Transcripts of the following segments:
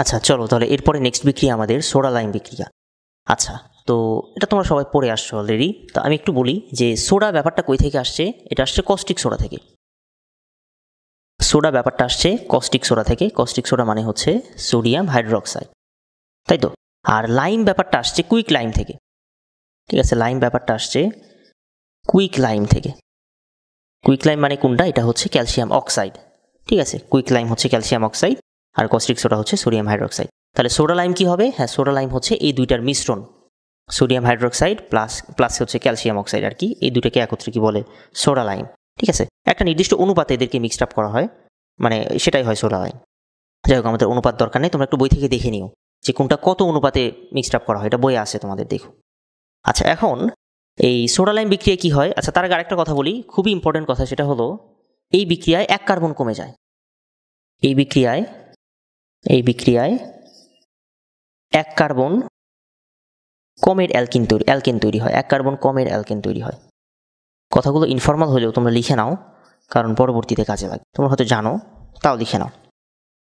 আচ্ছা চলো তাহলে এরপরে নেক্সট বিক্রিয়া আমাদের সোডা লাইম বিক্রিয়া। আচ্ছা তো এটা তোমরা সবাই পড়ে আসছো অলরেডি, তো আমি একটু বলি যে সোডা ব্যাপারটা কই থেকে আসছে। এটা আসছে কস্টিক সোডা থেকে। সোডা ব্যাপারটা আসছে কস্টিক সোডা থেকে। কস্টিক সোডা মানে হচ্ছে সোডিয়াম হাইড্রোক্সাইড, তাই তো। আর লাইম ব্যাপারটা আসছে কুইক লাইম থেকে, ঠিক আছে। লাইম ব্যাপারটা আসছে কুইক লাইম থেকে। কুইক লাইম মানে কোনটা? এটা হচ্ছে ক্যালসিয়াম অক্সাইড, ঠিক আছে। কুইক লাইম হচ্ছে ক্যালসিয়াম অক্সাইড আর কস্টিক সোডা হচ্ছে সোডিয়াম হাইড্রোক্সাইড। তাহলে সোডা লাইম কি হবে? হ্যাঁ, সোডা লাইম হচ্ছে এই দুইটার মিশ্রণ, সোডিয়াম হাইড্রোক্সাইড প্লাস হচ্ছে ক্যালসিয়াম অক্সাইড আর কি, এই দুটাকে একত্রে কি বলে? সোডা লাইম, ঠিক আছে। একটা নির্দিষ্ট অনুপাতে এদেরকে মিক্সড আপ করা হয়, মানে সেটাই হয় সোডা লাইম। যাই হোক, আমাদের অনুপাত দরকার নেই, তোমরা একটু বই থেকে দেখে নিও যে কোনটা কত অনুপাতে মিক্সড আপ করা হয়, এটা বইয়ে আছে তোমাদের, দেখো। আচ্ছা, এখন এই সোডা লাইম বিক্রিয়ায় কি হয়? আচ্ছা, তার আগে আরেকটা কথা বলি, খুবই ইম্পর্টেন্ট কথা, সেটা হলো এই বিক্রিয়ায় এক কার্বন কমে যায়। এই বিক্রিয়ায় এক কার্বন কমের অ্যালকেন তৈরি হয়। এক কার্বন কমের অ্যালকেন তৈরি হয়। কথাগুলো ইনফর্মাল হলেও তোমরা লিখে নাও, কারণ পরবর্তীতে কাজে লাগে। তোমরা হয়তো জানো, তাও লিখে নাও।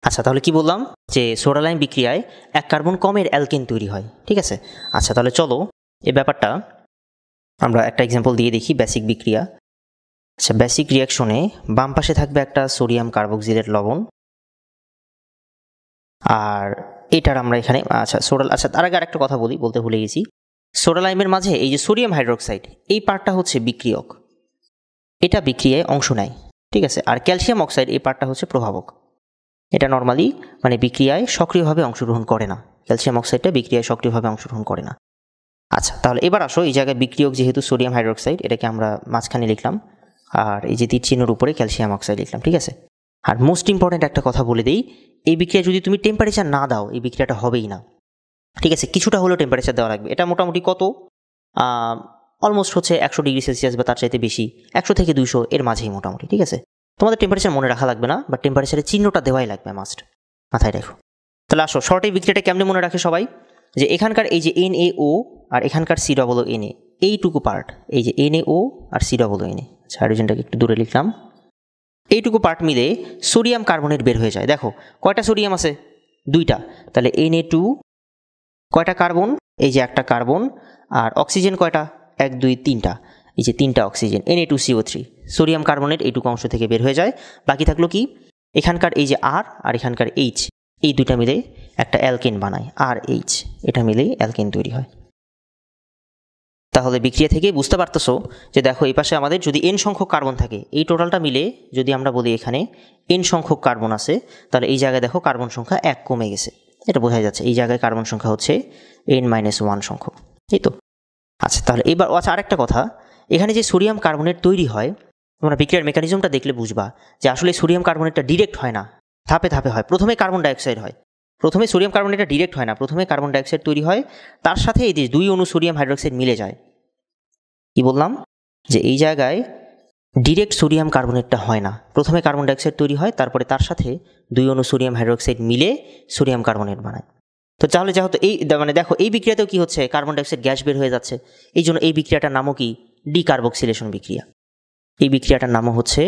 আচ্ছা, তাহলে কি বললাম? যে সোডা লাইম বিক্রিয়ায় এক কার্বন কমের অ্যালকেন তৈরি হয়, ঠিক আছে। আচ্ছা, তাহলে চলো এই ব্যাপারটা আমরা একটা এক্সাম্পল দিয়ে দেখি। বেসিক বিক্রিয়া। আচ্ছা, বেসিক রিয়াকশনে বাম পাশে থাকবে একটা সোডিয়াম কার্বক্সিলেট লবণ, আর এটার আমরা এখানে আচ্ছা তার আগে আরেকটা কথা বলতে ভুলে গেছি। সোডা লাইমের মাঝে এই যে সোডিয়াম হাইড্রোক্সাইড, এই পার্টটা হচ্ছে বিক্রিয়ক, এটা বিক্রিয়ায় অংশ নেয়, ঠিক আছে। আর ক্যালসিয়াম অক্সাইড এই পার্টটা হচ্ছে প্রভাবক, এটা নর্মালি মানে বিক্রিয়ায় সক্রিয়ভাবে অংশগ্রহণ করে না। ক্যালসিয়াম অক্সাইডটা বিক্রিয়ায় সক্রিয়ভাবে অংশগ্রহণ করে না। আচ্ছা, তাহলে এবার আসো, এই জায়গায় বিক্রিয়ক যেহেতু সোডিয়াম হাইড্রোক্সাইড, এটাকে আমরা মাঝখানে লিখলাম, আর এই যে তীর চিহ্নের উপরে ক্যালসিয়াম অক্সাইড লিখলাম, ঠিক আছে। আর মোস্ট ইম্পর্ট্যান্ট একটা কথা বলে দিই, এই বিক্রিয়া যদি তুমি টেম্পারেচার না দাও, এই বিক্রিয়াটা হবেই না, ঠিক আছে। কিছুটা হলেও টেম্পারেচার দেওয়া লাগবে। এটা মোটামুটি কত? অলমোস্ট হচ্ছে 100 ডিগ্রি সেলসিয়াস বা তার চাইতে বেশি, 100 থেকে 200 এর মাঝেই মোটামুটি, ঠিক আছে। তোমাদের টেম্পারেচার মনে রাখা লাগবে না, বা টেম্পারেচারের চিহ্নটা দেওয়াই লাগবে, মাস্ট, মাথায় রাখো। তাহলে আসো, শর্ট এই বিক্রিয়াটা কেমনে মনে রাখে সবাই? যে এখানকার এই যে NaO আর এখানকার COO, এইটুকু পার্ট, এই যে NaO আর COO, হাইড্রোজেনটাকে একটু দূরে লিখলাম, এইটুকু পার্ট মিলে সোডিয়াম কার্বনেট বের হয়ে যায়। দেখো কয়টা সোডিয়াম আছে? 2টা। তাহলে Na2 কয়টা কার্বন? এই যে একটা কার্বন। আর অক্সিজেন কয়টা? 1 2 3টা, এই যে 3টা অক্সিজেন, Na2CO3। সোডিয়াম কার্বনেট এইটুকু অংশ থেকে বের হয়ে যায়। বাকি থাকলো কি? এখানকার এই যে R আর এখানকার H, এই দুইটা মিলে একটা অ্যালকেন বানায়, RH, এটা মিলেই অ্যালকেন তৈরি হয়। তাহলে বিক্রিয়া থেকে বুঝতে পারতেছো যে দেখো এই পাশে আমাদের যদি n সংখ্যক কার্বন থাকে, এই টোটালটা মিলে যদি আমরা বলি এখানে n সংখ্যক কার্বন আছে, তাহলে এই জায়গায় দেখো কার্বন সংখ্যা 1 কমে গেছে, এটা বোঝা যাচ্ছে। এই জায়গায় কার্বন সংখ্যা হচ্ছে n-1 সংখ্যক, এই তো। আচ্ছা, তাহলে এবার আরেকটা কথা, এখানে যে সোডিয়াম কার্বনেট তৈরি হয়, তোমরা বিক্রিয়ার মেকানিজমটা দেখলে বুঝবা যে আসলে সোডিয়াম কার্বনেটটা ডিরেক্ট হয় না, ধাপে ধাপে হয়। প্রথমে কার্বন ডাইঅক্সাইড হয়, প্রথমে সোডিয়াম কার্বনেটটা ডিরেক্ট হয় না, প্রথমে কার্বন ডাইঅক্সাইড তৈরি হয়, তার সাথে এই যে 2 অণু সোডিয়াম হাইড্রোক্সাইড মিলে যায়। কি বললাম? যে এই জায়গায় ডিরেক্ট সোডিয়াম কার্বনেটটা হয় না, প্রথমে কার্বন ডাইঅক্সাইড তৈরি হয়, তারপরে তার সাথে 2 অণু সোডিয়াম হাইড্রোক্সাইড মিলে সোডিয়াম কার্বনেট বানায়। তো তাহলে যেহেতু এই মানে দেখো এই বিক্রিয়াতেও কি হচ্ছে? কার্বন ডাইঅক্সাইড গ্যাস বের হয়ে যাচ্ছে। এই জন্য এই বিক্রিয়াটার নামও কি? ডিকার্বক্সিলেশন বিক্রিয়া। এই বিক্রিয়াটার নামও হচ্ছে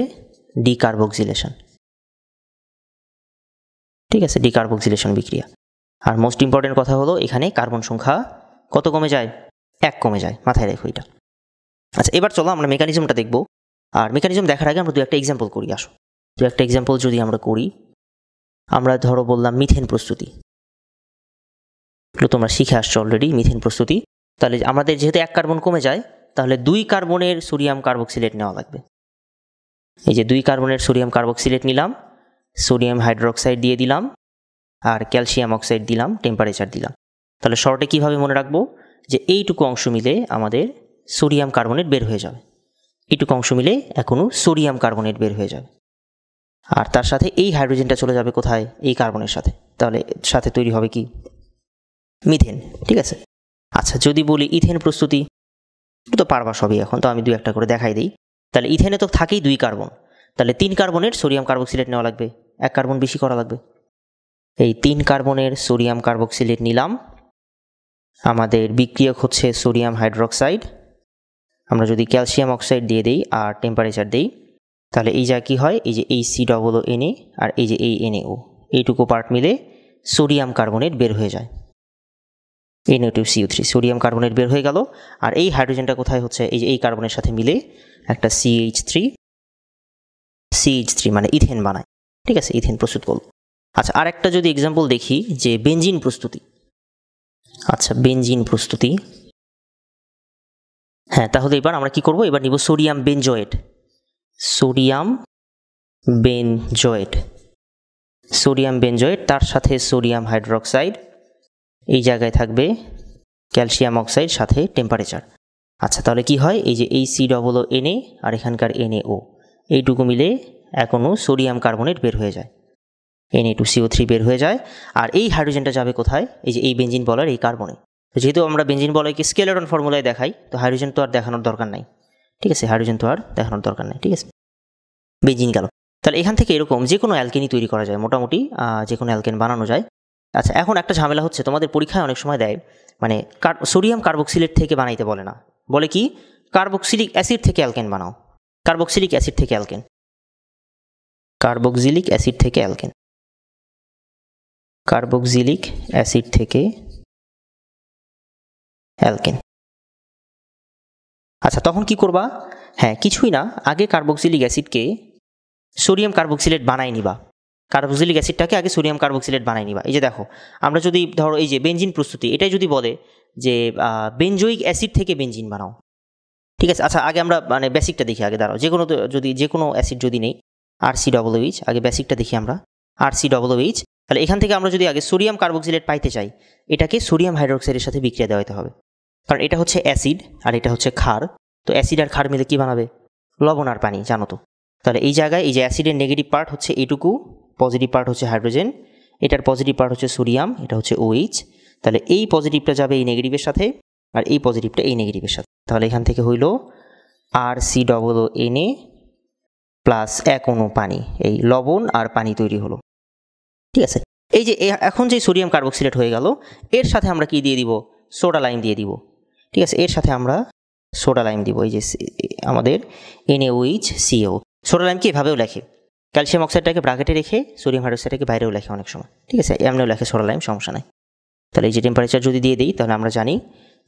ডিকার্বক্সিলেশন, ঠিক আছে, ডিকার্বক্সিলেশন বিক্রিয়া। আর মোস্ট ইম্পর্টেন্ট কথা হলো এখানে কার্বন সংখ্যা কত কমে যায়? 1 কমে যায়, মাথায় রেখো এটা। আচ্ছা, এবার চলো আমরা মেকানিজমটা দেখব। আর মেকানিজম দেখার আগে আমরা 2-1টা এক্সাম্পল করি। আসো 2-1টা এক্সাম্পল যদি আমরা করি, আমরা ধরো বললাম মিথেন প্রস্তুতি, তোমরা শিখে আসছো অলরেডি মিথেন প্রস্তুতি। তাহলে আমাদের যেহেতু 1 কার্বন কমে যায়, তাহলে 2 কার্বনের সোডিয়াম কার্বক্সিলেট নেওয়া লাগবে। এই যে 2 কার্বনের সোডিয়াম কার্বক্সিলেট নিলাম, সোডিয়াম হাইড্রোক্সাইড দিয়ে দিলাম, আর ক্যালসিয়াম অক্সাইড দিলাম, টেম্পারেচার দিলাম। তাহলে শর্টে কিভাবে মনে রাখবো? যে এইটুকু অংশ মিলে আমাদের সোডিয়াম কার্বনেট বের হয়ে যাবে, এইটুকু অংশ মিলে এখনো সোডিয়াম কার্বনেট বের হয়ে যাবে, আর তার সাথে এই হাইড্রোজেনটা চলে যাবে কোথায়? এই কার্বনের সাথে। তাহলে সাথে তৈরি হবে কি? মিথেন, ঠিক আছে। আচ্ছা, যদি বলি ইথেন প্রস্তুতি, তো পারবা সবই, এখন তো আমি 2-1টা করে দেখাই দিই। তাহলে ইথেনে তো থাকেই 2 কার্বন, তাহলে 3 কার্বনের সোডিয়াম কার্বক্সিলেট নেওয়া লাগবে, 1 কার্বন বেশি করা লাগবে। এই 3 কার্বনের সোডিয়াম কার্বক্সিলেট নিলাম, আমাদের বিক্রিয়ক হচ্ছে সোডিয়াম হাইড্রোক্সাইড। আমরা যদি ক্যালসিয়াম অক্সাইড দিয়ে দিই আর টেম্পারেচার দিই, তাহলে এই যা কি হয়? এই যে এই COO আর এই যে এই NaO, এইটুকু পার্ট মিলে সোডিয়াম কার্বনেট বের হয়ে যায়, Na2CO3 সোডিয়াম কার্বনেট বের হয়ে গেল। আর এই হাইড্রোজেনটা কোথায় হচ্ছে, এই যে এই কার্বনের সাথে মিলে একটা CH3 মানে ইথেন বানায়, ঠিক আছে, ইথেন প্রস্তুত করল। আচ্ছা, আর একটা যদি এক্সাম্পল দেখি যে বেনজিন প্রস্তুতি। আচ্ছা, বেনজিন প্রস্তুতি, হ্যাঁ, তাহলে এবার আমরা কি করব, এবার নিব সোডিয়াম বেনজয়েট, তার সাথে সোডিয়াম হাইড্রোক্সাইড, এই জায়গায় থাকবে ক্যালসিয়াম অক্সাইড সাথে টেম্পারেচার। আচ্ছা, তাহলে কি হয়, এই যে এই COO আর এখানকার NaO এইটুকু মিলে এখনও সোডিয়াম কার্বনেট বের হয়ে যায়, Na2CO3 বের হয়ে যায়। আর এই হাইড্রোজেনটা যাবে কোথায়, এই যে এই বেনজিন বলয়ের এই কার্বনে। তো যেহেতু আমরা বেনজিন বলয়কে স্কেলেটন ফর্মুলায় দেখাই, তো হাইড্রোজেন তো আর দেখানোর দরকার নাই, ঠিক আছে, ঠিক আছে, বেনজিন গেল। তাহলে এখান থেকে এরকম যে কোনো অ্যালকেনই তৈরি করা যায়, মোটামুটি যে কোনো অ্যালকেন বানানো যায়। আচ্ছা, এখন একটা ঝামেলা হচ্ছে, তোমাদের পরীক্ষায় অনেক সময় দেয় মানে সোডিয়াম কার্বক্সিলেট থেকে বানাইতে বলে না, বলে কি কার্বক্সিলিক অ্যাসিড থেকে অ্যালকেন বানাও, কার্বক্সিলিক অ্যাসিড থেকে অ্যালকেন, আচ্ছা, তখন কি করবা, হ্যাঁ, কিছুই না, আগে কার্বক্সিলিক অ্যাসিডকে সোডিয়াম কার্বক্সিলেট বানাই নিবা, কার্বক্সিলিক অ্যাসিডটাকে আগে সোডিয়াম কার্বক্সিলেট বানাই নিবা। এই যে দেখো, আমরা যদি ধরো এই যে বেনজিন প্রস্তুতি, এটাই যদি বলে যে বেনজোইক অ্যাসিড থেকে বেনজিন বানাও, ঠিক আছে। আচ্ছা, আগে আমরা মানে বেসিকটা দেখি আগে, দাঁড়াও, যে কোনো অ্যাসিড যদি নেই, RCOOH, আগে বেসিকটা দেখি আমরা, RCOOH। তাহলে এখান থেকে আমরা যদি আগে সোডিয়াম কার্বক্সিলেট পাইতে চাই, এটাকে সোডিয়াম হাইড্রোক্সাইডের সাথে বিক্রিয়া দেওয়াতে হবে, কারণ এটা হচ্ছে অ্যাসিড আর এটা হচ্ছে ক্ষার। তো অ্যাসিড আর ক্ষার মিলে কি বানাবে, লবণ আর পানি, জানো তো। তাহলে এই জায়গায় এই যে অ্যাসিডের নেগেটিভ পার্ট হচ্ছে এইটুকু, পজিটিভ পার্ট হচ্ছে হাইড্রোজেন, এটার পজিটিভ পার্ট হচ্ছে সোডিয়াম, এটা হচ্ছে OH। তাহলে এই পজিটিভটা যাবে এই নেগেটিভের সাথে, আর এই পজিটিভটা এই নেগেটিভের সাথে। তাহলে এখান থেকে হইল RCOONA প্লাস এক অণু পানি, এই লবণ আর পানি তৈরি হলো, ঠিক আছে। এই যে এখন যে সোডিয়াম কার্বক্সিলেট হয়ে গেল, এর সাথে আমরা কি দিয়ে দিব, সোডা লাইম দিয়ে দিব, ঠিক আছে, এর সাথে আমরা সোডা লাইম দিব, এই যে আমাদের NaOH সোডা লাইমকে এভাবেও লেখে, ক্যালসিয়াম অক্সাইডটাকে ব্র্যাকেটে রেখে সোডিয়াম হাইড্রোক্সাইডটাকে বাইরেও লেখে অনেক সময়, ঠিক আছে, এমনিও লেখে সোডা লাইম, সমস্যা নাই। তাহলে এই যে টেম্পারেচার যদি দিয়ে দিই, তাহলে আমরা জানি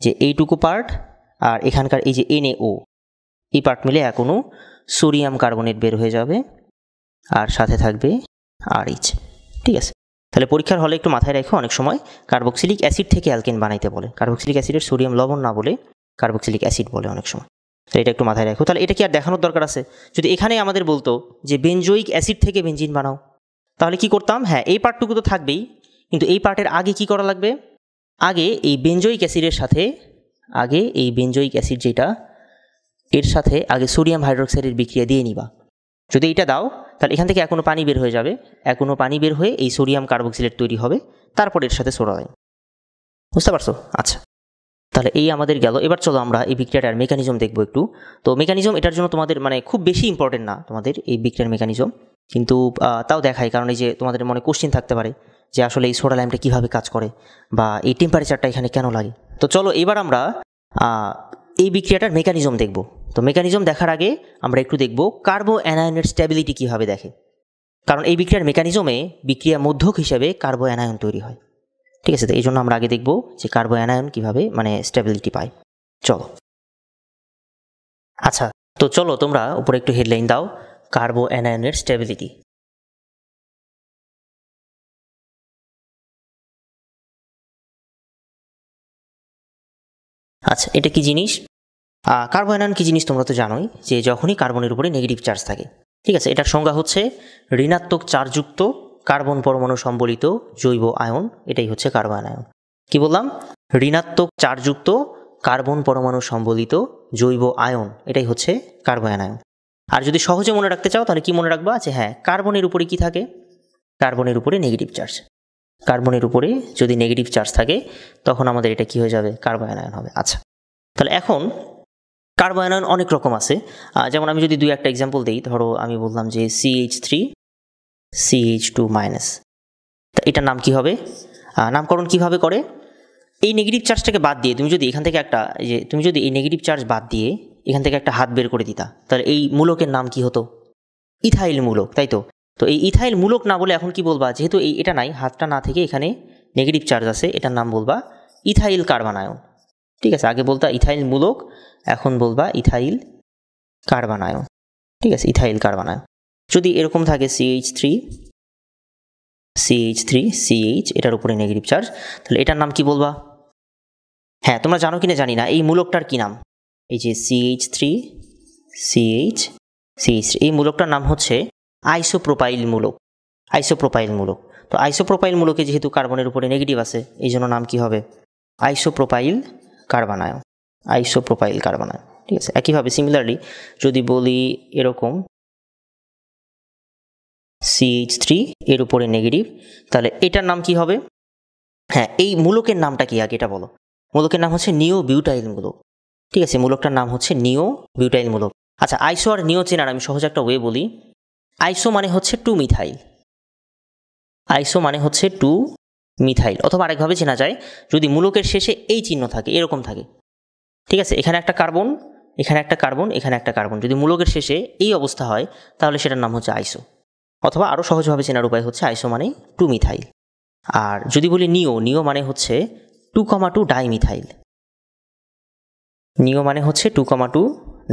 যে এইটুকু পার্ট আর এখানকার এই যে NaO এই পার্ট মিলে এখনও সোডিয়াম কার্বনেট বের হয়ে যাবে, আর সাথে থাকবে RH, ঠিক আছে। তাহলে পরীক্ষার হলে একটু মাথায় রেখো, অনেক সময় কার্বক্সিলিক অ্যাসিড থেকে অ্যালকেন বানাইতে বলে, কার্বক্সিলিক অ্যাসিডের সোডিয়াম লবণ না বলে কার্বক্সিলিক অ্যাসিড বলে অনেক সময়, তো এটা একটু মাথায় রাখো। তাহলে এটা কি আর দেখানোর দরকার আছে, যদি এখানে আমাদের বলতো যে বেনজোইক অ্যাসিড থেকে বেনজিন বানাও, তাহলে কি করতাম, হ্যাঁ, এই পার্টটুকু তো থাকবেই, কিন্তু এই পার্টের আগে কি করা লাগবে, আগে এই বেনজোইক অ্যাসিডের সাথে, যেটা এর সাথে আগে সোডিয়াম হাইড্রোক্সাইডের বিক্রিয়া দিয়ে নিবা। যদি এটা দাও, তাহলে এখান থেকে এখনো পানি বের হয়ে যাবে, পানি বের হয়ে এই সোডিয়াম কার্বক্সিলেট তৈরি হবে, তারপর এর সাথে সোডা লাইম, বুঝতে পারছো? আচ্ছা, তাহলে এই আমাদের গেল। এবার চলো আমরা এই বিক্রিয়াটার মেকানিজম দেখবো একটু। তো মেকানিজম এটার জন্য তোমাদের মানে খুব বেশি ইম্পর্টেন্ট না তোমাদের এই বিক্রিয়ার মেকানিজম, কিন্তু তাও দেখাই, কারণ এই যে তোমাদের মনে কোশ্চেন থাকতে পারে যে আসলে এই সোডা লাইমটা কীভাবে কাজ করে বা এই টেম্পারেচারটা এখানে কেন লাগে। তো চলো এবার আমরা এই বিক্রিয়াটার মেকানিজম দেখব। তো মেকানিজম দেখার আগে আমরা একটু দেখব কার্বো অ্যানায়নের স্ট্যাবিলিটি কীভাবে দেখে, কারণ এই বিক্রিয়ার মেকানিজমে বিক্রিয়া মধ্যক হিসেবে কার্বো অ্যানায়ন তৈরি হয়, ঠিক আছে। তো এই জন্য আমরা আগে দেখব যে কার্বো অ্যানায়ন কীভাবে মানে স্ট্যাবিলিটি পায়। চলো, আচ্ছা, তো চলো তোমরা উপরে একটু হেডলাইন দাও, কার্বো অ্যানায়নের স্ট্যাবিলিটি। আচ্ছা, এটা কি জিনিস? কার্বো অ্যানায়ন কি জিনিস তোমরা তো জানোই, যে যখনই কার্বনের উপরে নেগেটিভ চার্জ থাকে, ঠিক আছে, এটার সংজ্ঞা হচ্ছে ঋণাত্মক চার্জযুক্ত কার্বন পরমাণু সম্বলিত জৈব আয়ন, এটাই হচ্ছে কার্বো অ্যানায়ন। কি বললাম? ঋণাত্মক চার্জযুক্ত কার্বন পরমাণু সম্বলিত জৈব আয়ন, এটাই হচ্ছে কার্বো অ্যানায়ন। আর যদি সহজে মনে রাখতে চাও তাহলে কি মনে রাখবা, যে হ্যাঁ, কার্বনের উপরে কি থাকে, কার্বনের উপরে নেগেটিভ চার্জ, কার্বনের উপরে যদি নেগেটিভ চার্জ থাকে তখন আমাদের এটা কি হয়ে যাবে, কার্বো অ্যানায়ন হবে। আচ্ছা, তাহলে এখন কার্বো অ্যানায়ন অনেক রকম আছে, যেমন আমি যদি দুই একটা এক্সাম্পল দিই, ধরো আমি বললাম যে CH3 CH2-, তা এটার নাম কি হবে, নামকরণ কিভাবে করে, এই নেগেটিভ চার্জটাকে বাদ দিয়ে তুমি যদি এখান থেকে একটা তুমি যদি এই নেগেটিভ চার্জ বাদ দিয়ে এখান থেকে একটা হাত বের করে দিতা, তাহলে এই মূলকের নাম কি হতো, ইথাইল মূলক, তাই তো। তো এই ইথাইল মূলক না বলে এখন কি বলবা, যেহেতু এটা নাই, হাতটা না থেকে এখানে নেগেটিভ চার্জ আছে, এটার নাম বলবা ইথাইল কার্বন আয়ন। ঠিক আছে, আগে বলতা ইথাইল মূলক, এখন বলবা ইথাইল কার্বন আয়ন। ঠিক আছে, ইথাইল কার্বন আয়ন। যদি এরকম থাকে CH3CH এটার উপরে নেগেটিভ চার্জ, তাহলে এটার নাম কি বলবা? হ্যাঁ, তোমরা জানো কিনা জানি না, এই মূলকটার কি নাম? এই যে CH3 এই মূলকটার নাম হচ্ছে আইসোপ্রোপাইল মূলক। আইসোপ্রোপাইল মূলক। তো আইসোপ্রোপাইল মূলকে যেহেতু কার্বনের উপরে নেগেটিভ আছে, এই জন্য নাম কি হবে? Isopropyl carbon ion. Isopropyl carbon ion. ঠিক আছে, একইভাবে সিমিলারলি যদি বলি এরকম CH3 এর উপরে নেগেটিভ, তাহলে এটার নাম কি হবে? হ্যাঁ, এই মূলকের নামটা কি আগে এটা বলো। মূলকের নাম হচ্ছে নিও বিউটাইল মূলক। ঠিক আছে, মূলকটার নাম হচ্ছে নিও বিউটাইল মূলক। আচ্ছা, আইসো আর নিও চেনার আমি সহজ একটা ওয়ে বলি। আইসো মানে হচ্ছে 2 মিথাইল। আইসো মানে হচ্ছে 2 মিথাইল, অথবা আরেকভাবে চেনা যায় যদি মূলকের শেষে এই চিহ্ন থাকে, এরকম থাকে। ঠিক আছে, এখানে একটা কার্বন, এখানে একটা কার্বন, এখানে একটা কার্বন, যদি মূলকের শেষে এই অবস্থা হয় তাহলে সেটার নাম হচ্ছে আইসো। অথবা আরও সহজভাবে চেনার উপায় হচ্ছে আইসো মানে 2 মিথাইল। আর যদি বলি নিও মানে হচ্ছে 2,2 ডাইমিথাইল। নিও মানে হচ্ছে 2,2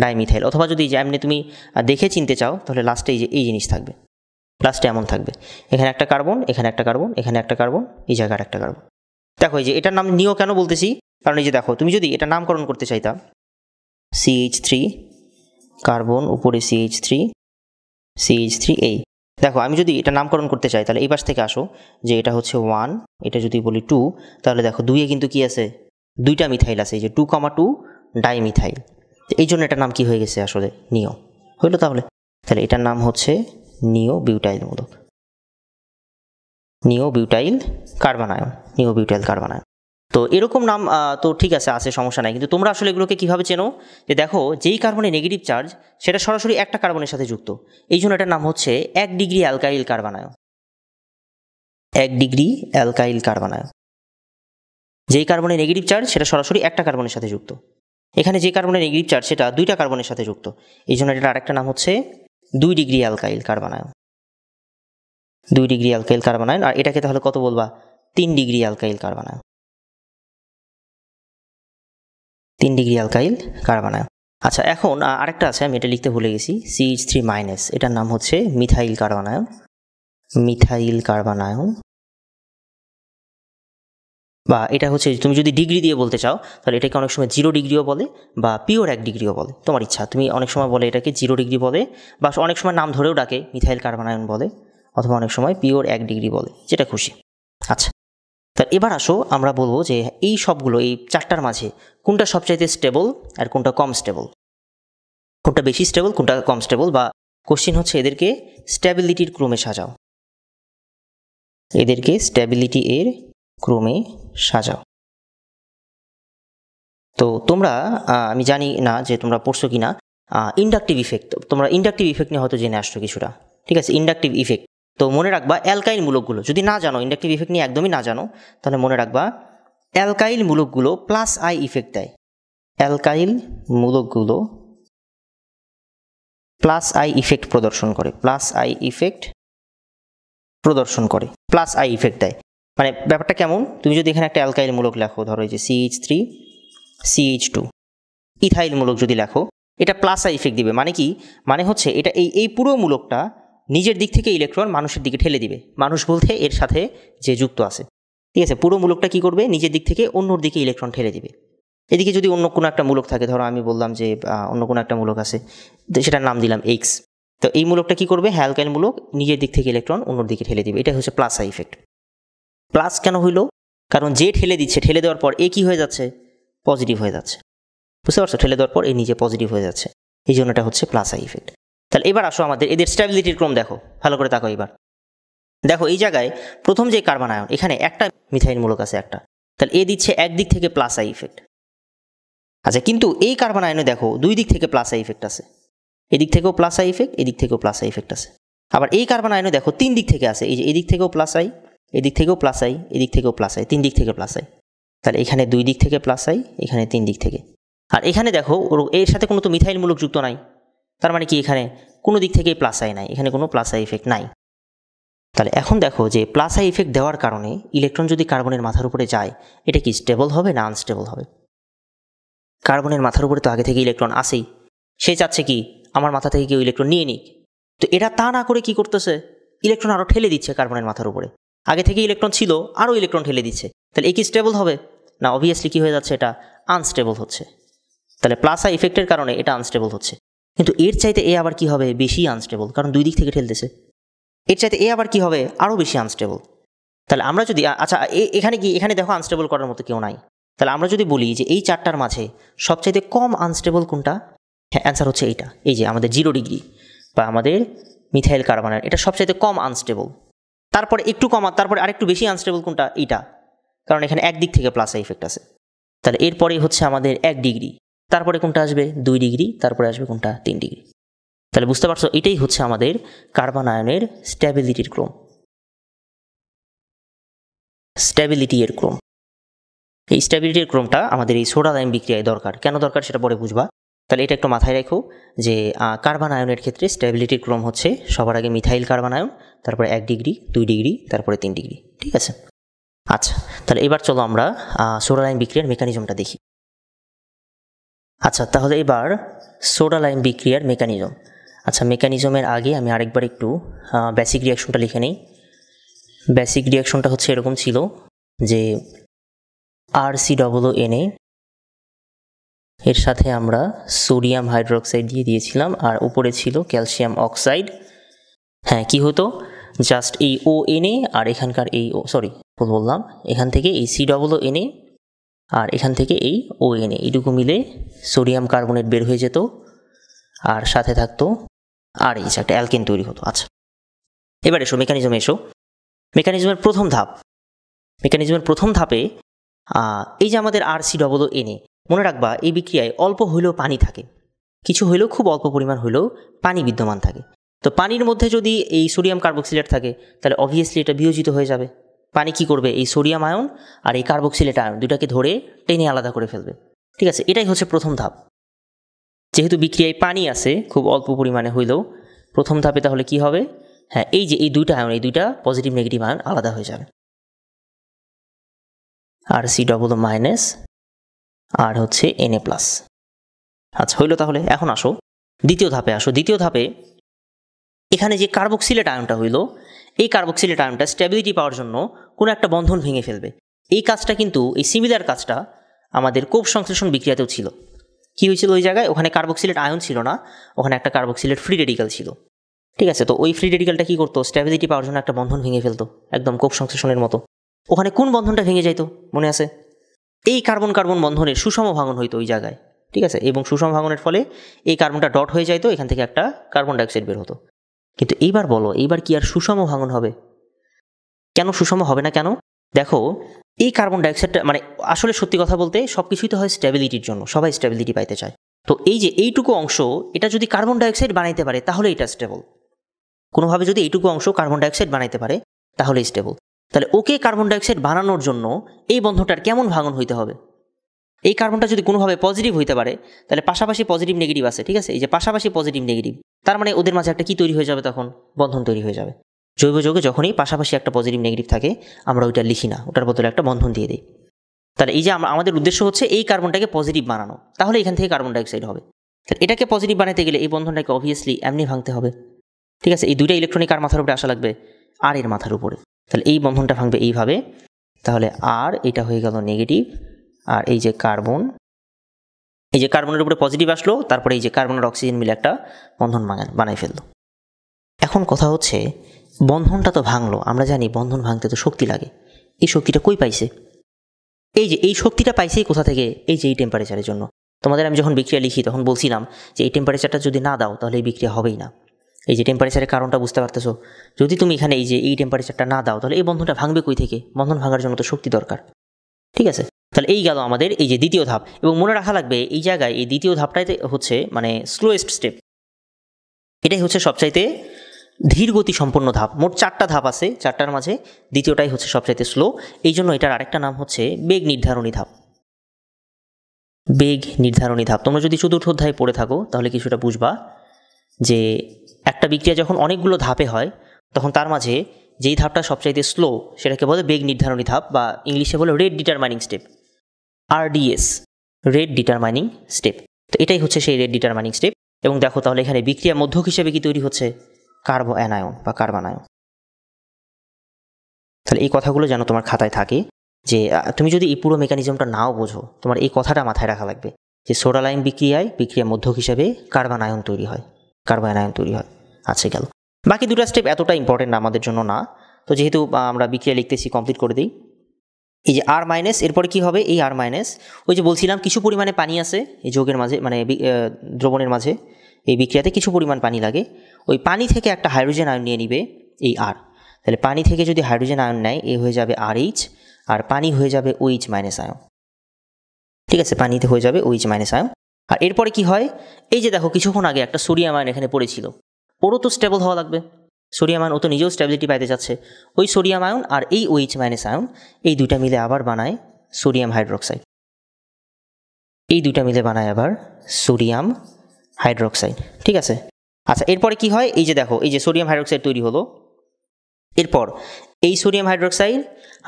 ডাইমিথাইল। অথবা যদি এমনি তুমি দেখে চিনতে চাও তাহলে লাস্টে এই জিনিস থাকবে, লাস্টে এমন থাকবে, এখানে একটা কার্বন, এখানে একটা কার্বন, এখানে একটা কার্বন, এই জায়গায় একটা কার্বন। দেখো এই যে এটার নাম নিও কেন বলতেছি, কারণ এই যে দেখো, তুমি যদি এটা নামকরণ করতে চাইতা CH3 কার্বন উপরে CH3 এই, দেখো আমি যদি এটা নামকরণ করতে চাই তাহলে এই পাশ থেকে আসো, যে এটা হচ্ছে 1, এটা যদি বলি 2, তাহলে দেখো 2 এ কিন্তু কি আছে, 2টা মিথাইল আছে, এই যে 2,2 ডাইমিথাইল। এই জন্য এটার নাম কি হয়ে গেছে আসলে? নিও হইলো। তাহলে এটার নাম হচ্ছে নিও বিউটাইল মূলক, নিও বিউটাইল কার্বন আয়ন, নিও বিউটাইল কার্বন আয়ন। তো এরকম নাম তো ঠিক আছে সমস্যা নাই, কিন্তু তোমরা আসলে এগুলোকে কীভাবে চেনো? যে দেখো, যেই কার্বনে নেগেটিভ চার্জ সেটা সরাসরি একটা কার্বনের সাথে যুক্ত, এই জন্য এটার নাম হচ্ছে 1 degree alkyl carbon ion. 1 degree alkyl carbon ion. যেই কার্বনে নেগেটিভ চার্জ সেটা সরাসরি একটা কার্বনের সাথে যুক্ত, এখানে যে কার্বনের নেগেটিভ চার্জ সেটা 2টা কার্বনের সাথে যুক্ত, এই জন্য এটার আরেকটা নাম হচ্ছে 2 degree alkyl carbon ion. 2 degree alkyl carbon ion. আর এটাকে তাহলে কত বলবা? 3 degree alkyl carbon ion. 3 degree alkyl carbon ion. আচ্ছা, এখন আরেকটা আছে, আমি এটা লিখতে ভুলে গেছি, CH3-, এটার নাম হচ্ছে methyl carbon ion. Methyl carbon ion, বা এটা হচ্ছে তুমি যদি ডিগ্রি দিয়ে বলতে চাও তাহলে এটাকে অনেক সময় 0 ডিগ্রিও বলে, বা পিওর 1 ডিগ্রিও বলে, তোমার ইচ্ছা। তুমি অনেক সময় বলে এটাকে 0 ডিগ্রি বলে, বা অনেক সময় নাম ধরেও ডাকে মিথাইল কার্বন আয়ন বলে, অথবা অনেক সময় পিওর 1 ডিগ্রি বলে, যেটা খুশি। আচ্ছা, তার এবার আসো আমরা বলবো যে এই সবগুলো, এই 4টার মাঝে কোনটা সবচাইতে স্টেবল আর কোনটা কম স্টেবল, কোনটা বেশি স্টেবল কোনটা কম স্টেবল, বা কোশ্চেন হচ্ছে এদেরকে স্ট্যাবিলিটির ক্রমে সাজাও, এদেরকে স্ট্যাবিলিটি এর ক্রমে সাজাও। তো তোমরা আমি জানি না যে তোমরা পড়ছো কিনা ইন্ডাকটিভ ইফেক্ট, তোমরা ইন্ডাকটিভ ইফেক্ট নিয়ে হয়তো জেনে আসছো কিছুটা। ঠিক আছে, ইন্ডাকটিভ ইফেক্ট। তো মনে রাখবা অ্যালকাইল মূলকগুলো যদি না জানো, ইন্ডাকটিভ ইফেক্ট নিয়ে একদমই না জানো, তাহলে মনে রাখবা অ্যালকাইল মূলকগুলো +I ইফেক্ট দেয়। অ্যালকাইল মূলকগুলো +I ইফেক্ট প্রদর্শন করে, +I ইফেক্ট প্রদর্শন করে, +I ইফেক্ট দেয়। মানে ব্যাপারটা কেমন, তুমি যদি এখানে একটা অ্যালকাইল মূলক লেখো, ধরো এই যে CH3CH2 ইথাইল মূলক যদি লেখো, এটা +I ইফেক্ট দিবে। মানে কি, মানে হচ্ছে এটা এই পুরো মূলকটা নিজের দিক থেকে ইলেকট্রন মানুষের দিকে ঠেলে দিবে। মানুষ বলতে এর সাথে যে যুক্ত আছে। ঠিক আছে, পুরো মূলকটা কি করবে, নিজের দিক থেকে অন্যর দিকে ইলেকট্রন ঠেলে দিবে। এদিকে যদি অন্য কোনো একটা মূলক থাকে, ধরো আমি বললাম যে অন্য কোনো একটা মূলক আছে, সেটার নাম দিলাম X, তো এই মূলকটা কি করবে, অ্যালকাইল মূলক নিজের দিক থেকে ইলেকট্রন অন্যর দিকে ঠেলে দিবে। এটা হচ্ছে +I ইফেক্ট। প্লাস কেন হইলো, কারণ যে ঠেলে দিচ্ছে, ঠেলে দেওয়ার পর এ কি হয়ে যাচ্ছে, পজিটিভ হয়ে যাচ্ছে। বুঝতে পারছো, ঠেলে দেওয়ার পর এই নিজে পজিটিভ হয়ে যাচ্ছে, এই জন্য এটা হচ্ছে +I ইফেক্ট। তাহলে এবার আসো আমাদের এদের স্ট্যাবিলিটির ক্রম দেখো, ভালো করে তাকাও। এবার দেখো এই জায়গায় প্রথম যে কার্বন আয়ন, এখানে একটা মিথাইল মূলক আছে একটা, তাহলে এ দিচ্ছে একদিক থেকে +I ইফেক্ট। আচ্ছা, কিন্তু এই কার্বন আয়নে দেখো 2 দিক থেকে +I ইফেক্ট আছে, এদিক থেকেও +I ইফেক্ট, এদিক থেকেও +I ইফেক্ট আছে। আবার এই কার্বন আয়নে দেখো 3 দিক থেকে আছে, এই যে এদিক থেকেও +I, এদিক থেকেও +I, এদিক থেকেও +I, 3 দিক থেকে +I। তাহলে এখানে 2 দিক থেকে +I, এখানে 3 দিক থেকে। আর এখানে দেখো এর সাথে কোনো তো মিথাইল মূলক যুক্ত নাই, তার মানে কি এখানে কোনো দিক থেকেই +I নাই, এখানে কোনো +I ইফেক্ট নাই। তাহলে এখন দেখো যে প্লাস আই ইফেক্ট দেওয়ার কারণে ইলেকট্রন যদি কার্বনের মাথার উপরে যায় এটা কি স্টেবল হবে না আনস্টেবল হবে? কার্বনের মাথার উপরে তো আগে থেকে ইলেকট্রন আসেই, সে চাচ্ছে কি আমার মাথা থেকে কেউ ইলেকট্রন নিয়ে নিক, তো এটা তা না করে কি করতেছে, ইলেকট্রন আরও ঠেলে দিচ্ছে কার্বনের মাথার উপরে, আগে থেকে ইলেকট্রন ছিল আরও ইলেকট্রন ঠেলে দিচ্ছে, তাহলে এ কি স্টেবল হবে না? অবভিয়াসলি কি হয়ে যাচ্ছে, এটা আনস্টেবল হচ্ছে। তাহলে প্লাস আই ইফেক্টের কারণে এটা আনস্টেবল হচ্ছে। কিন্তু এর চাইতে এ আবার কি হবে, বেশি আনস্টেবল, কারণ দুই দিক থেকে ঠেলতেছে। এর চাইতে এ আবার কি হবে, আরও বেশি আনস্টেবল। তাহলে আমরা যদি আচ্ছা এখানে কি, এখানে দেখো আনস্টেবল করার মতো কেউ নাই, তাহলে আমরা যদি বলি যে এই চারটার মাঝে সবচাইতে কম আনস্টেবল কোনটা, হ্যাঁ অ্যান্সার হচ্ছে এইটা, এই যে আমাদের 0 ডিগ্রি বা আমাদের মিথাইল কার্বনের, এটা সবচাইতে কম আনস্টেবল। তারপরে একটু কম, তারপরে আরেকটু বেশি আনস্টেবল কোনটা, এইটা, কারণ এখানে একদিক থেকে প্লাস আই ইফেক্ট আছে। তাহলে এরপরে হচ্ছে আমাদের 1 ডিগ্রি, তারপরে কোনটা আসবে 2 ডিগ্রি, তারপরে আসবে কোনটা 3 ডিগ্রি। তাহলে বুঝতে পারছো এটাই হচ্ছে আমাদের কার্বন আয়নের স্ট্যাবিলিটির ক্রম, স্ট্যাবিলিটি এর ক্রম। এই স্ট্যাবিলিটির ক্রমটা আমাদের এই সোডা লাইম বিক্রিয়ায় দরকার। কেন দরকার সেটা পরে বুঝবা। তাহলে এটা একটু মাথায় রাখো যে কার্বন আয়নের ক্ষেত্রে স্ট্যাবিলিটির ক্রম হচ্ছে সবার আগে মিথাইল কার্বন আয়ন, তারপরে 1 ডিগ্রি, 2 ডিগ্রি, তারপরে 3 ডিগ্রি, ঠিক আছে? আচ্ছা, তাহলে এবার চলো আমরা সোডা লাইম বিক্রিয়ার মেকানিজমটা দেখি। আচ্ছা, তাহলে এবার সোডা লাইম বিক্রিয়ার মেকানিজম। আচ্ছা, মেকানিজমের আগে আমি আরেকবার একটু বেসিক রিয়াকশনটা লিখে নিই। বেসিক রিয়াকশনটা হচ্ছে এরকম ছিল যে RCOONA এর সাথে আমরা সোডিয়াম হাইড্রোক্সাইড দিয়ে দিয়েছিলাম, আর উপরে ছিল ক্যালসিয়াম অক্সাইড। হ্যাঁ, কি হতো, জাস্ট এই ONA আর এখানকার এই বললাম, এখান থেকে এই COONA আর এখান থেকে এই ONA, এইটুকু মিলে সোডিয়াম কার্বনেট বের হয়ে যেত, আর সাথে থাকতো RH, একটা অ্যালকেন তৈরি হতো। আচ্ছা, এবার এসো মেকানিজমে এসো। মেকানিজমের প্রথম ধাপে এই যে আমাদের RCOONA, মনে রাখবা এই বিক্রিয়ায় অল্প হইলেও পানি থাকে, কিছু হইলেও খুব অল্প পরিমাণ হইলেও পানি বিদ্যমান থাকে। তো পানির মধ্যে যদি এই সোডিয়াম কার্বক্সিলেট থাকে তাহলে অবভিয়াসলি এটা বিয়োজিত হয়ে যাবে। পানি কি করবে, এই সোডিয়াম আয়ন আর এই কার্বক্সিলেট আয়ন দুটাকে ধরে টেনে আলাদা করে ফেলবে, ঠিক আছে? এটাই হচ্ছে প্রথম ধাপ। যেহেতু বিক্রিয়ায় পানি আছে খুব অল্প পরিমাণে হইলেও, প্রথম ধাপে তাহলে কি হবে, হ্যাঁ এই যে এই দুইটা আয়ন, এই দুইটা পজিটিভ নেগেটিভ আয়ন আলাদা হয়ে যাবে, RC⸻- আর হচ্ছে Na+। আচ্ছা, হইলো তাহলে। এখন আসো দ্বিতীয় ধাপে। দ্বিতীয় ধাপে এখানে যে কার্বক্সিলেট আয়নটা হইলো, এই কার্বক্সিলেট আয়নটা স্ট্যাবিলিটি পাওয়ার জন্য কোনো একটা বন্ধন ভেঙে ফেলবে। এই কাজটা কিন্তু, এই সিমিলার কাজটা আমাদের কোপ সংশ্লেষণ বিক্রিয়াতেও ছিল। কি হয়েছিল ওই জায়গায়, ওখানে কার্বক্সিলেট আয়ন ছিল না, ওখানে একটা কার্বক্সিলেট ফ্রি রেডিক্যাল ছিল, ঠিক আছে? তো ওই ফ্রি রেডিক্যালটা কি করতো, স্ট্যাবিলিটি পাওয়ার জন্য একটা বন্ধন ভেঙে ফেলতো, একদম কোপ সংশ্লেষণের মতো। ওখানে কোন বন্ধনটা ভেঙে যাইতো মনে আছে, এই কার্বন কার্বন বন্ধনের সুষম ভাঙন হইতো ওই জায়গায়, ঠিক আছে? এবং সুষম ভাঙনের ফলে এই কার্বনটা ডট হয়ে যাইতো, এখান থেকে একটা কার্বন ডাইঅক্সাইড বের হতো। কিন্তু এইবার বলো, এইবার কি আর সুষম ভাঙন হবে? কেন সুষম হবে না, কেন? দেখো এই কার্বন ডাইঅক্সাইডটা, মানে আসলে সত্যি কথা বলতে সব কিছুই তো হয় স্ট্যাবিলিটির জন্য, সবাই স্ট্যাবিলিটি পাইতে চায়। তো এই যে এইটুকু অংশ, এটা যদি কার্বন ডাইঅক্সাইড বানাইতে পারে তাহলে এটা স্টেবল। কোনোভাবে যদি এইটুকু অংশ কার্বন ডাইঅক্সাইড বানাইতে পারে তাহলে স্টেবল। তাহলে ওকে কার্বন ডাইঅক্সাইড বানানোর জন্য এই বন্ধনটার কেমন ভাঙন হইতে হবে? এই কার্বনটা যদি কোনোভাবে পজিটিভ হইতে পারে তাহলে পাশাপাশি পজিটিভ নেগেটিভ আছে, ঠিক আছে? এই যে পাশাপাশি পজিটিভ নেগেটিভ, তার মানে ওদের মাঝে একটা কি তৈরি হয়ে যাবে, তখন বন্ধন তৈরি হয়ে যাবে। জৈব যৌগে যখনই পাশাপাশি একটা পজিটিভ নেগেটিভ থাকে আমরা ওইটা লিখি না, ওটার বদলে একটা বন্ধন দিয়ে দিই। তাহলে এই যে আমাদের উদ্দেশ্য হচ্ছে এই কার্বনটাকে পজিটিভ বানানো, তাহলে এখান থেকে কার্বন ডাইঅক্সাইড হবে। তাহলে এটাকে পজিটিভ বানাতে গেলে এই বন্ধনটাকে অবভিয়াসলি এমনি ভাঙতে হবে, ঠিক আছে? এই দুইটা ইলেকট্রনিক কার মাথার উপরে আসা লাগবে, আর এর মাথার উপরে। তাহলে এই বন্ধনটা ভাঙবে এইভাবে, তাহলে আর এটা হয়ে গেল নেগেটিভ, আর এই যে কার্বন, এই যে কার্বনের উপরে পজিটিভ আসলো, তারপরে এই যে কার্বনের অক্সিজেন মিলে একটা বন্ধন বানাই ফেললো। এখন কথা হচ্ছে বন্ধনটা তো ভাঙলো, আমরা জানি বন্ধন ভাঙতে তো শক্তি লাগে, এই শক্তিটা কই পাইছে? এই যে এই শক্তিটা পাইছেই কোথা থেকে, এই যে এই টেম্পারেচারের জন্য। তোমাদের আমি যখন বিক্রিয়া লিখি তখন বলছিলাম যে এই টেম্পারেচারটা যদি না দাও তাহলে এই বিক্রিয়া হবেই না। এই যে টেম্পারেচারের কারণটা বুঝতে পারতেছো, যদি তুমি এখানে এই যে এই টেম্পারেচারটা না দাও তাহলে এই বন্ধনটা ভাঙবে কই থেকে? বন্ধন ভাঙার জন্য তো শক্তি দরকার, ঠিক আছে? তাহলে এই গেল আমাদের এই যে দ্বিতীয় ধাপ। এবং মনে রাখা লাগবে এই জায়গায় এই দ্বিতীয় ধাপটাই হচ্ছে মানে স্লোয়েস্ট স্টেপ, এটাই হচ্ছে সবচাইতে ধীর গতি সম্পন্ন ধাপ। মোট 4টা ধাপ আছে, 4টার মাঝে দ্বিতীয়টাই হচ্ছে সবচাইতে স্লো, এই জন্য এটার আরেকটা নাম হচ্ছে বেগ নির্ধারণী ধাপ। বেগ নির্ধারণী ধাপ তোমরা যদি চতুর্থ অধ্যায়ে পড়ে থাকো তাহলে কিছুটা বুঝবা যে একটা বিক্রিয়া যখন অনেকগুলো ধাপে হয় তখন তার মাঝে যেই ধাপটা সবচাইতে স্লো সেটাকে বলে বেগ নির্ধারণী ধাপ, বা ইংলিশে বলে rate determining step, RDS, rate determining step. তো এটাই হচ্ছে সেই রেট ডিটারমাইনিং স্টেপ। এবং দেখো তাহলে এখানে বিক্রিয়া মধ্যক হিসেবে কি তৈরি হচ্ছে? কার্বো অ্যানায়ন বা কার্বন আয়ন। তাহলে এই কথাগুলো যেন তোমার খাতায় থাকে, যে তুমি যদি এই পুরো মেকানিজমটা নাও বোঝো, তোমার এই কথাটা মাথায় রাখা লাগবে যে সোডা লাইম বিক্রিয়ায় বিক্রিয়া মধ্যক হিসেবে কার্বন আয়ন তৈরি হয়, কার্বন আয়ন তৈরি হয়। আচ্ছা গেল। বাকি দুটো স্টেপ এতটা ইম্পর্টেন্ট আমাদের জন্য না, তো যেহেতু আমরা বিক্রিয়া লিখতেছি কমপ্লিট করে দিই। এই যে আর মাইনাস, এরপরে কি হবে? এই আর মাইনাস, ওই যে বলছিলাম কিছু পরিমাণে পানি আছে এই যৌগের মাঝে, মানে দ্রবণের মাঝে, এই বিক্রিয়াতে কিছু পরিমাণ পানি লাগে। ওই পানি থেকে একটা হাইড্রোজেন আয়ন নিয়ে নিবে এই আর। তাহলে পানি থেকে যদি হাইড্রোজেন আয়ন নেয়, এ হয়ে যাবে RH, আর পানি হয়ে যাবে OH মাইনাস আয়ন। ঠিক আছে, পানিতে হয়ে যাবে OH মাইনাস আয়ন। আর এরপরে কি হয়? এই যে দেখো কিছুক্ষণ আগে একটা সোডিয়াম আয়ন এখানে পড়েছিল, ওরও তো স্টেবল হওয়া লাগবে। সোডিয়াম আয়ন ও তো নিজেও স্টেবিলিটি পাইতে যাচ্ছে। ওই সোডিয়াম আয়ন আর এই OH মাইনাস আয়ন, এই দুইটা মিলে আবার বানায় সোডিয়াম হাইড্রোক্সাইড। এই দুইটা মিলে বানায় আবার সোডিয়াম হাইড্রোক্সাইড। ঠিক আছে। আচ্ছা এরপরে কি হয়? এই যে দেখো, এই যে সোডিয়াম হাইড্রোক্সাইড তৈরি হলো, এরপর এই সোডিয়াম হাইড্রোক্সাইড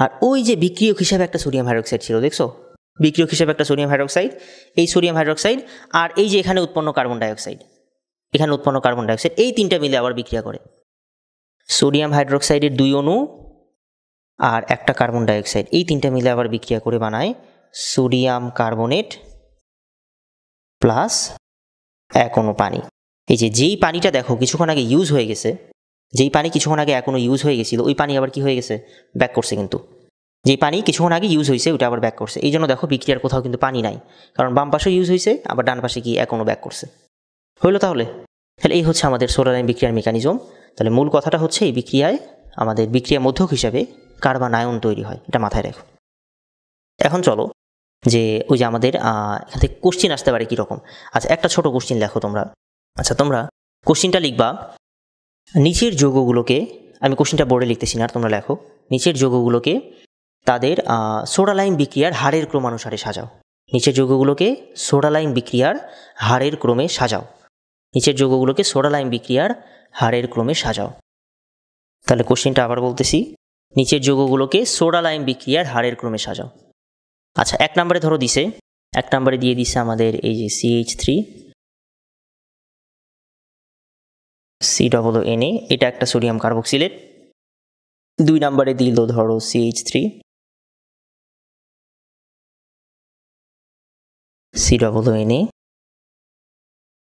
আর ওই যে বিক্রিয়ক হিসাবে একটা সোডিয়াম হাইড্রোক্সাইড ছিল, দেখছো? বিক্রিয়ক হিসাবে একটা সোডিয়াম হাইড্রোক্সাইড, এই সোডিয়াম হাইড্রোক্সাইড আর এই যে এখানে উৎপন্ন কার্বন ডাইঅক্সাইড, এখানে উৎপন্ন কার্বন ডাইঅক্সাইড, এই তিনটা মিলে আবার বিক্রিয়া করে। সোডিয়াম হাইড্রোক্সাইডের 2 অণু আর একটা কার্বন ডাইঅক্সাইড, এই তিনটা মিলে আবার বিক্রিয়া করে বানায় সোডিয়াম কার্বনেট প্লাস 1 অণু পানি। এই যে যেই পানিটা দেখো কিছুক্ষণ আগে ইউজ হয়ে গেছে, যেই পানি কিছুক্ষণ আগে 1 অণু ইউজ হয়ে গেছিল, ওই পানি আবার কি হয়ে গেছে? ব্যাক করছে। কিন্তু যেই পানি কিছুক্ষণ আগে ইউজ হয়েছে ওটা আবার ব্যাক করছে। এই জন্য দেখো বিক্রিয়ার কোথাও কিন্তু পানি নাই, কারণ বাম পাশে ইউজ হয়েছে, আবার ডান পাশে কি 1 অণু ব্যাক করছে। হইলো তাহলে? তাহলে এই হচ্ছে আমাদের সোডা লাইম বিক্রিয়ার মেকানিজম। তাহলে মূল কথাটা হচ্ছে এই বিক্রিয়ায় আমাদের বিক্রিয়া মধ্যক হিসাবে কার্বন আয়ন তৈরি হয়, এটা মাথায় রাখো। এখন চলো যে ওই যে আমাদের এখান থেকে কোশ্চিন আসতে পারে কীরকম। আচ্ছা একটা ছোট কোশ্চিন লেখো তোমরা। আচ্ছা তোমরা কোশ্চিনটা লিখবা, নিচের যৌগগুলোকে, আমি কোশ্চিনটা বোর্ডে লিখতেছি না, তোমরা লেখো, নিচের যৌগগুলোকে তাদের সোডা লাইম বিক্রিয়ার হারের ক্রমানুসারে সাজাও। নিচের যৌগগুলোকে সোডা লাইম বিক্রিয়ার হারের ক্রমে সাজাও। নিচের যৌগগুলোকে সোডা লাইম বিক্রিয়ার হারের ক্রমে সাজাও। তাহলে কোশ্চেনটা আবার বলতেছি, নিচের যৌগগুলোকে সোডা লাইম বিক্রিয়ার হারের ক্রমে সাজাও। আচ্ছা 1 নম্বরে ধরো দিছে, 1 নম্বরে দিয়ে দিছে আমাদের এই যে CH3 COONA, এটা একটা সোডিয়াম কার্বক্সিলেট। 2 নম্বরে দিল ধরো CH3 COONA।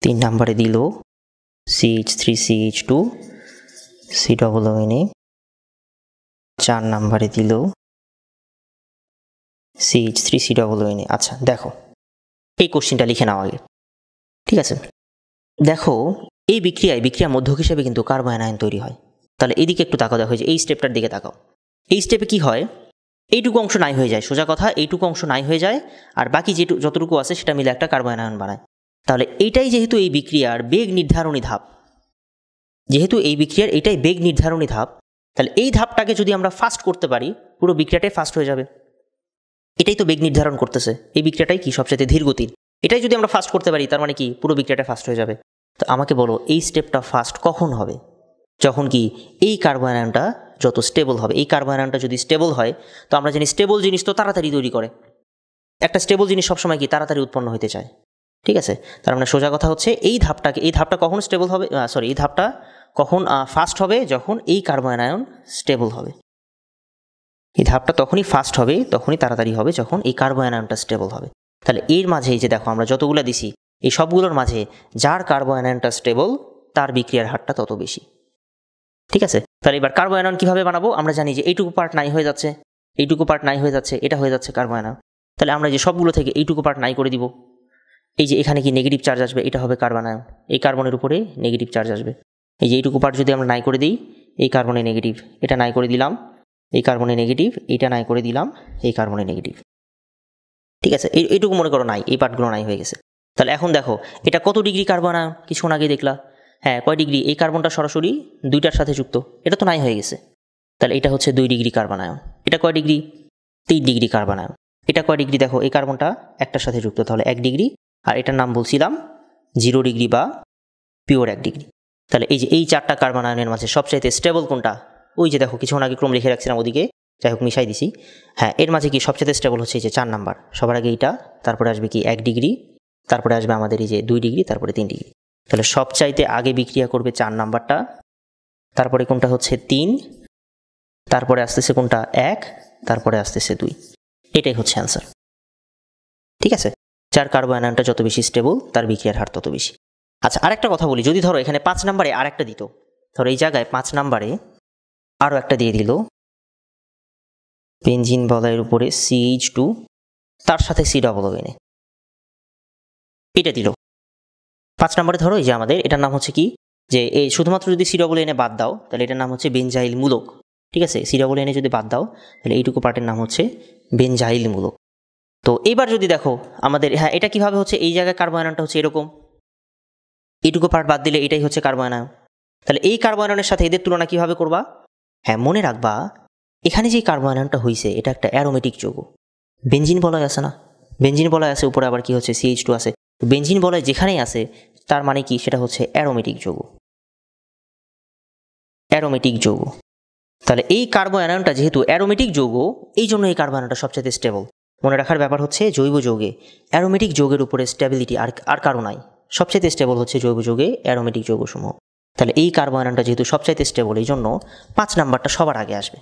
3 নম্বরে দিল CH3CH2 COONA। 4 নম্বরে দিল CH3 COONA। আচ্ছা দেখো এই কোশ্চেনটা লিখে নাও আগে। ঠিক আছে, দেখো এই বিক্রিয়া মধ্যক হিসেবে কিন্তু কার্বন আয়ন তৈরি হয়। তাহলে এইদিকে একটু তাকাও, দেখো যে এই স্টেপটার দিকে তাকাও। এই স্টেপে কি হয়? এইটুকু অংশ নাই হয়ে যায়, সোজা কথা, এইটুকু অংশ নাই হয়ে যায়, আর বাকি যতটুকু আছে সেটা মিলে একটা কার্বন আয়ন বানায়। তাহলে এইটাই যেহেতু এই বিক্রিয়ার বেগ নির্ধারণী ধাপ, যেহেতু এই বিক্রিয়ার এটাই বেগ নির্ধারণী ধাপ, তাহলে এই ধাপটাকে যদি আমরা ফাস্ট করতে পারি, পুরো বিক্রিয়াটাই ফাস্ট হয়ে যাবে। এটাই তো বেগ নির্ধারণ করতেছে, এই বিক্রিয়াটাই কি সবচেয়ে ধীর গতির। এটাই যদি আমরা ফাস্ট করতে পারি, তার মানে কি পুরো বিক্রিয়াটা ফাস্ট হয়ে যাবে। তো আমাকে বলো এই স্টেপটা ফাস্ট কখন হবে? যখন কি এই কার্বন আয়নটা যত স্টেবল হবে। এই কার্বন আয়নটা যদি স্টেবল হয়, তো আমরা জানি স্টেবল জিনিস তো তাড়াতাড়ি তৈরি করে, একটা স্টেবল জিনিস সবসময় কি তাড়াতাড়ি উৎপন্ন হতে চায়। ঠিক আছে, তার মানে সোজা কথা হচ্ছে এই ধাপটা কখন স্টেবল হবে, এই ধাপটা কখন ফাস্ট হবে? যখন এই কার্বন আয়ন স্টেবল হবে। এই ধাপটা তখনই ফাস্ট হবে, তখনই তাড়াতাড়ি হবে যখন এই কার্বন আয়নটা স্টেবল হবে। তাহলে এর মাঝে এই যে দেখো আমরা যতগুলো দিছি, এই সবগুলোর মাঝে যার কার্বন আয়নটা স্টেবল তার বিক্রিয়ার হারটা তত বেশি। ঠিক আছে, তাহলে এবার কার্বন আয়ন কীভাবে বানাবো? আমরা জানি যে এইটুকু পার্ট নাই হয়ে যাচ্ছে, এইটুকু পার্ট নাই হয়ে যাচ্ছে, এটা হয়ে যাচ্ছে কার্বন আয়ন। তাহলে আমরা যে সবগুলো থেকে এইটুকু পার্ট নাই করে দিব। এই যে এখানে কি নেগেটিভ চার্জ আসবে, এটা হবে কার্বন আয়ন, এই কার্বনের উপরে নেগেটিভ চার্জ আসবে। এই যে এইটুকু পার্ট যদি আমরা নাই করে দিই, এই কার্বনে নেগেটিভ, এটা নাই করে দিলাম, এই কার্বনে নেগেটিভ, এটা নাই করে দিলাম, এই কার্বনে নেগেটিভ। ঠিক আছে, এইটুকু মনে করো নাই, এই পার্টগুলো নাই হয়ে গেছে। তাহলে এখন দেখো এটা কত ডিগ্রি কার্বন আয়ন, কিছুক্ষণ আগে দেখলা। হ্যাঁ, কয় ডিগ্রি? এই কার্বনটা সরাসরি 2টার সাথে যুক্ত, এটা তো নাই হয়ে গেছে। তাহলে এটা হচ্ছে 2 ডিগ্রি কার্বন আয়ন। এটা কয় ডিগ্রি? 3 degree carbon ion. এটা কয় ডিগ্রি? দেখো এই কার্বনটা একটার সাথে যুক্ত, তাহলে 1 ডিগ্রি, আর এটার নাম বলছিলাম 0 ডিগ্রি বা পিওর 1 ডিগ্রি। তাহলে এই যে এই 4টা কার্বন আয়নের মাঝে সবচাইতে স্টেবল কোনটা? ওই যে দেখো কিছুক্ষণ আগে ক্রম লিখে রাখছিলাম ওদিকে, যাই হোক মিশাই দিছি। হ্যাঁ, এর মাঝে কি সবচেয়ে স্টেবল হচ্ছে এই যে 4 নাম্বার, সবার আগে এইটা, তারপরে আসবে কি 1 ডিগ্রি, তারপরে আসবে আমাদের এই যে 2 ডিগ্রি, তারপরে 3 ডিগ্রি। তাহলে সবচাইতে আগে বিক্রিয়া করবে 4 নাম্বারটা, তারপরে কোনটা হচ্ছে 3, তারপরে আসতেছে কোনটা 1, তারপরে আসতেছে 2। এটাই হচ্ছে অ্যান্সার। ঠিক আছে, যার কার্বো আয়নটা যত বেশি স্টেবল তার বিক্রিয়ার হার তত বেশি। আচ্ছা, আরেকটা কথা বলি, যদি ধরো এখানে 5 নাম্বারে আর একটা দিত, ধরো এই জায়গায় 5 নাম্বারে আরও একটা দিয়ে দিল, বেনজিন বলয়ের উপরে CH2 তার সাথে COON, এটা দিল 5 নম্বরে। ধরো এই যে আমাদের এটার নাম হচ্ছে কি, যে এই শুধুমাত্র যদি COON বাদ দাও তাহলে এটার নাম হচ্ছে বেনজাইল মূলক। ঠিক আছে, COON যদি বাদ দাও তাহলে এইটুকু পার্টের নাম হচ্ছে বেনজাইল মূলক। তো এইবার যদি দেখো আমাদের, হ্যাঁ এটা কিভাবে হচ্ছে, এই জায়গায় কার্বো আয়নটা হচ্ছে এরকম, এইটুকু পার্ট বাদ দিলে এটাই হচ্ছে কার্বো আয়ন। তাহলে এই কার্বো আয়নের সাথে এদের তুলনা কিভাবে করবা? হ্যাঁ, মনে রাখবা এখানে যে কার্বো আয়নটা হইছে এটা একটা অ্যারোমেটিক যৌগ। বেনজিন বলয় আছে না, বেনজিন বলয় আছে, উপরে আবার কি হচ্ছে CH2 আছে। বেনজিন বলয় যেখানেই আছে তার মানে কি, সেটা হচ্ছে অ্যারোমেটিক যৌগ, অ্যারোমেটিক যৌগ। তাহলে এই কার্বো আয়নটা যেহেতু অ্যারোমেটিক যৌগ, এই জন্য এই কার্বো আয়নটা সবচেয়ে স্টেবল। মনে রাখার ব্যাপার হচ্ছে জৈব যৌগে অ্যারোমেটিক যৌগের উপরে স্টেবিলিটি আর কারো নাই, সবচেয়ে স্টেবল হচ্ছে জৈব যৌগে অ্যারোমেটিক যৌগসমূহ। তাহলে এই কার্বো আয়নটা যেহেতু সবচাইতে স্টেবল, এই জন্য 5 নাম্বারটা সবার আগে আসবে,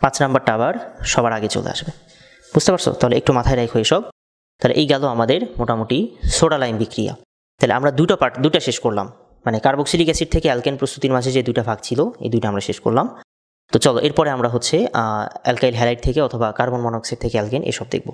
5 নাম্বারটা আবার সবার আগে চলে আসবে। বুঝতে পারছো? তাহলে একটু মাথায় রাখো এসব। তাহলে এই গেল আমাদের মোটামুটি সোডা লাইম বিক্রিয়া। তাহলে আমরা দুটা শেষ করলাম, মানে কার্বক্সিলিক অ্যাসিড থেকে অ্যালকেন প্রস্তুতির মাঝে যে দুইটা ভাগ ছিল এই দুইটা আমরা শেষ করলাম। তো চলো এরপরে আমরা হচ্ছে অ্যালকাইল হ্যালাইড থেকে অথবা কার্বন মনোক্সাইড থেকে অ্যালকেন এসব দেখব।